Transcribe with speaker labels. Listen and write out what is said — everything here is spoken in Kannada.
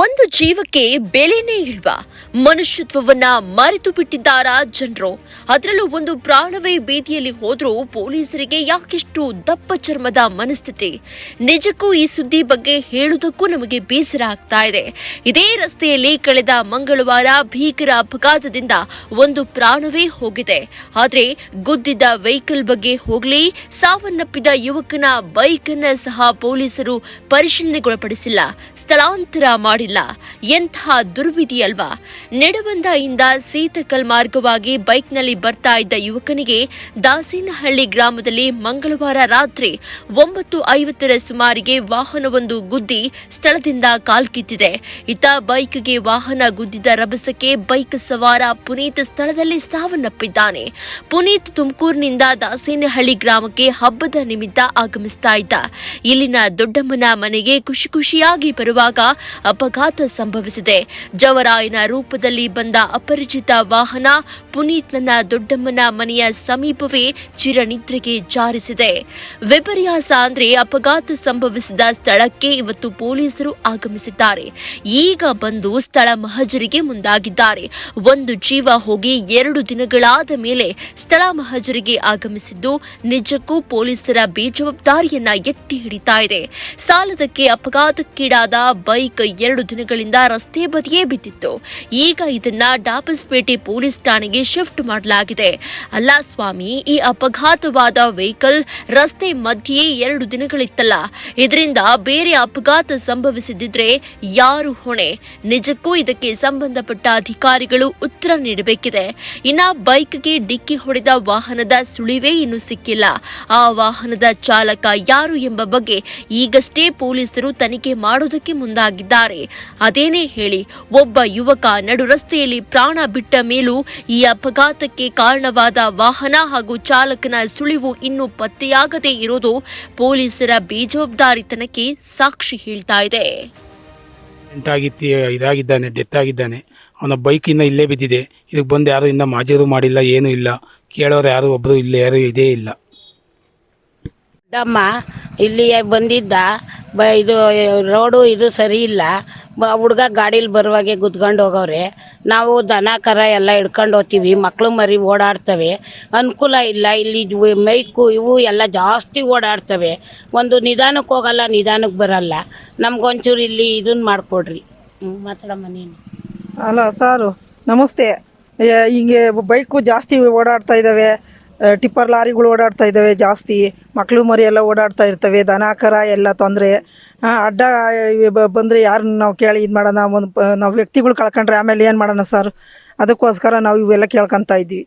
Speaker 1: ಒಂದು ಜೀವಕ್ಕೆ ಬೆಲೆನೇ ಇಲ್ವಾ? ಮನುಷ್ಯತ್ವವನ್ನ ಮರೆತು ಬಿಟ್ಟಿದ್ದಾರಾ ಜನರು? ಅದರಲ್ಲೂ ಒಂದು ಪ್ರಾಣವೇ ಬೀದಿಯಲ್ಲಿ ಹೋದ್ರೂ ಪೊಲೀಸರಿಗೆ ಯಾಕಿಷ್ಟು ದಪ್ಪ ಚರ್ಮದ ಮನಸ್ಥಿತಿ? ನಿಜಕ್ಕೂ ಈ ಸುದ್ದಿ ಬಗ್ಗೆ ಹೇಳುವುದಕ್ಕೂ ನಮಗೆ ಬೇಸರ ಆಗ್ತಾ ಇದೆ. ಇದೇ ರಸ್ತೆಯಲ್ಲಿ ಕಳೆದ ಮಂಗಳವಾರ ಭೀಕರ ಅಪಘಾತದಿಂದ ಒಂದು ಪ್ರಾಣವೇ ಹೋಗಿದೆ. ಆದ್ರೆ ಗುದ್ದಿದ್ದ ವೆಹಿಕಲ್ ಬಗ್ಗೆ ಹೋಗ್ಲಿ, ಸಾವನ್ನಪ್ಪಿದ ಯುವಕನ ಬೈಕ್ ಅನ್ನ ಸಹ ಪೊಲೀಸರು ಪರಿಶೀಲನೆಗೊಳಪಡಿಸಿಲ್ಲ, ಸ್ಥಳಾಂತರ ಮಾಡಿಲ್ಲ. ಎಂಥ ದುರ್ವಿಧಿಯಲ್ವಾ? ನೆಡವಂದದಿಂದ ಸೀತಕಲ್ ಮಾರ್ಗವಾಗಿ ಬೈಕ್ನಲ್ಲಿ ಬರ್ತಾ ಇದ್ದ ಯುವಕನಿಗೆ ದಾಸೇನಹಳ್ಳಿ ಗ್ರಾಮದಲ್ಲಿ ಮಂಗಳವಾರ ರಾತ್ರಿ 9:50 ಸುಮಾರಿಗೆ ವಾಹನವೊಂದು ಗುದ್ದಿ ಸ್ಥಳದಿಂದ ಕಾಲ್ಕಿತ್ತಿದೆ. ಇತ್ತ ಬೈಕ್ಗೆ ವಾಹನ ಗುದ್ದಿದ ರಭಸಕ್ಕೆ ಬೈಕ್ ಸವಾರ ಪುನೀತ್ ಸ್ಥಳದಲ್ಲಿ ಸಾವನ್ನಪ್ಪಿದ್ದಾನೆ. ಪುನೀತ್ ತುಮಕೂರಿನಿಂದ ದಾಸೇನಹಳ್ಳಿ ಗ್ರಾಮಕ್ಕೆ ಹಬ್ಬದ ನಿಮಿತ್ತ ಆಗಮಿಸ್ತಾ ಇದ್ದ. ಇಲ್ಲಿನ ದೊಡ್ಡಮ್ಮನ ಮನೆಗೆ ಖುಷಿಯಾಗಿ ಬರುವಾಗ ಅಪಘಾತ ಸಂಭವಿಸಿದೆ. ಜವರಾಯನ ರೂಪದಲ್ಲಿ ಬಂದ ಅಪರಿಚಿತ ವಾಹನ ಪುನೀತ್ನ ದೊಡ್ಡಮ್ಮನ ಮನೆಯ ಸಮೀಪವೇ ಚಿರನಿದ್ರೆಗೆ ಜಾರಿಸಿದೆ. ವಿಪರ್ಯಾಸ ಅಂದ್ರೆ ಅಪಘಾತ ಸಂಭವಿಸಿದ ಸ್ಥಳಕ್ಕೆ ಇವತ್ತು ಪೊಲೀಸರು ಆಗಮಿಸಿದ್ದಾರೆ. ಈಗ ಬಂದು ಸ್ಥಳ ಮಹಜರಿಗೆ ಮುಂದಾಗಿದ್ದಾರೆ. ಒಂದು ಜೀವ ಹೋಗಿ 2 ದಿನಗಳಾದ ಮೇಲೆ ಸ್ಥಳ ಮಹಜರಿಗೆ ಆಗಮಿಸಿದ್ದು ನಿಜಕ್ಕೂ ಪೊಲೀಸರ ಬೇಜವಾಬ್ದಾರಿಯನ್ನ ಎತ್ತಿ ಹಿಡಿತಾ ಇದೆ. ಸಾಲದಕ್ಕೆ ಅಪಘಾತಕ್ಕೀಡಾದ ಬೈಕ್ 2 ದಿನಗಳಿಂದ ರಸ್ತೆ ಬದಿಯೇ ಬಿದ್ದಿತ್ತು. ಈಗ ಇದನ್ನ ಡಾಬಸ್ಪೇಟೆ ಪೊಲೀಸ್ ಠಾಣೆಗೆ ಶಿಫ್ಟ್ ಮಾಡಲಾಗಿದೆ. ಅಲ್ಲ ಸ್ವಾಮಿ, ಈ ಅಪಘಾತವಾದ ವೆಹಿಕಲ್ ರಸ್ತೆ ಮಧ್ಯೆಯೇ 2 ದಿನಗಳಿತ್ತಲ್ಲ, ಇದರಿಂದ ಬೇರೆ ಅಪಘಾತ ಸಂಭವಿಸಿದ್ರೆ ಯಾರು ಹೊಣೆ? ನಿಜಕ್ಕೂ ಇದಕ್ಕೆ ಸಂಬಂಧಪಟ್ಟ ಅಧಿಕಾರಿಗಳು ಉತ್ತರ ನೀಡಬೇಕಿದೆ. ಇನ್ನ ಬೈಕ್ಗೆ ಡಿಕ್ಕಿ ಹೊಡೆದ ವಾಹನದ ಸುಳಿವೇ ಇನ್ನೂ ಸಿಕ್ಕಿಲ್ಲ. ಆ ವಾಹನದ ಚಾಲಕ ಯಾರು ಎಂಬ ಬಗ್ಗೆ ಈಗಷ್ಟೇ ಪೊಲೀಸರು ತನಿಖೆ ಮಾಡೋದಕ್ಕೆ ಮುಂದಾಗಿದ್ದಾರೆ. ಅದೇನೇ ಹೇಳಿ, ಒಬ್ಬ ಯುವಕ ನಡು ರಸ್ತೆಯಲ್ಲಿ ಪ್ರಾಣ ಬಿಟ್ಟ ಮೇಲೂ ಈ ಅಪಘಾತಕ್ಕೆ ಕಾರಣವಾದ ವಾಹನ ಹಾಗೂ ಚಾಲಕನ ಸುಳಿವು ಇನ್ನೂ ಪತ್ತೆಯಾಗದೇ ಇರೋದು ಪೊಲೀಸರ ಬೇಜವಾಬ್ದಾರಿತನಕ್ಕೆ ಸಾಕ್ಷಿ ಹೇಳ್ತಾ ಇದೆ.
Speaker 2: ಇದಾಗಿದ್ದಾನೆ, ಡೆತ್ ಆಗಿದ್ದಾನೆ. ಅವನ ಬೈಕ್ ಇನ್ನ ಇಲ್ಲೇ ಬಿದ್ದಿದೆ. ಇದಕ್ಕೆ ಬಂದು ಯಾರು ಇನ್ನ ಮಾಜೂರು ಮಾಡಿಲ್ಲ, ಏನೂ ಇಲ್ಲ. ಕೇಳೋರು ಯಾರು ಒಬ್ರು ಇಲ್ಲೇ ಯಾರು ಇದೇ ಇಲ್ಲ.
Speaker 3: ಅಮ್ಮ ಇಲ್ಲಿ ಬಂದಿದ್ದ ಇದು ರೋಡು ಇದು ಸರಿ ಇಲ್ಲ. ಹುಡುಗ ಗಾಡೀಲಿ ಬರುವಾಗೆ ಗುದ್ಕೊಂಡು ಹೋಗವ್ರೆ. ನಾವು ದನ ಕರ ಎಲ್ಲ ಹಿಡ್ಕೊಂಡು ಹೋಗ್ತೀವಿ, ಮಕ್ಕಳು ಮರಿ ಓಡಾಡ್ತವೆ, ಅನುಕೂಲ ಇಲ್ಲ. ಇಲ್ಲಿ ಮೈಕು ಇವು ಎಲ್ಲ ಜಾಸ್ತಿ ಓಡಾಡ್ತವೆ. ಒಂದು ನಿಧಾನಕ್ಕೆ ಹೋಗಲ್ಲ, ನಿಧಾನಕ್ಕೆ ಬರಲ್ಲ. ನಮ್ಗೊಂಚೂರು ಇಲ್ಲಿ ಇದನ್ನ ಮಾಡಿಕೊಡ್ರಿ. ಮಾತಾಡಮ್ಮ ನೀನು.
Speaker 4: ಅಲ್ಲ ಸಾರು, ನಮಸ್ತೆ. ಹಿಂಗೆ ಬೈಕು ಜಾಸ್ತಿ ಓಡಾಡ್ತಾ ಇದ್ದಾವೆ, ಟಿಪ್ಪರ್ ಲಾರಿಗಳು ಓಡಾಡ್ತಾ ಇದ್ದಾವೆ ಜಾಸ್ತಿ, ಮಕ್ಕಳು ಮರಿ ಎಲ್ಲ ಓಡಾಡ್ತಾ ಇರ್ತವೆ, ದನ ಕರ ಎಲ್ಲ ತೊಂದರೆ. ಅಡ್ಡ ಬಂದರೆ ಯಾರನ್ನ ನಾವು ಕೇಳಿ ಇದು ಮಾಡೋಣ? ನಾವು ವ್ಯಕ್ತಿಗಳು ಕಳ್ಕೊಂಡ್ರೆ ಆಮೇಲೆ ಏನು ಮಾಡೋಣ ಸರ್? ಅದಕ್ಕೋಸ್ಕರ ನಾವು ಇವೆಲ್ಲ ಕೇಳ್ಕೊತಾ ಇದ್ದೀವಿ.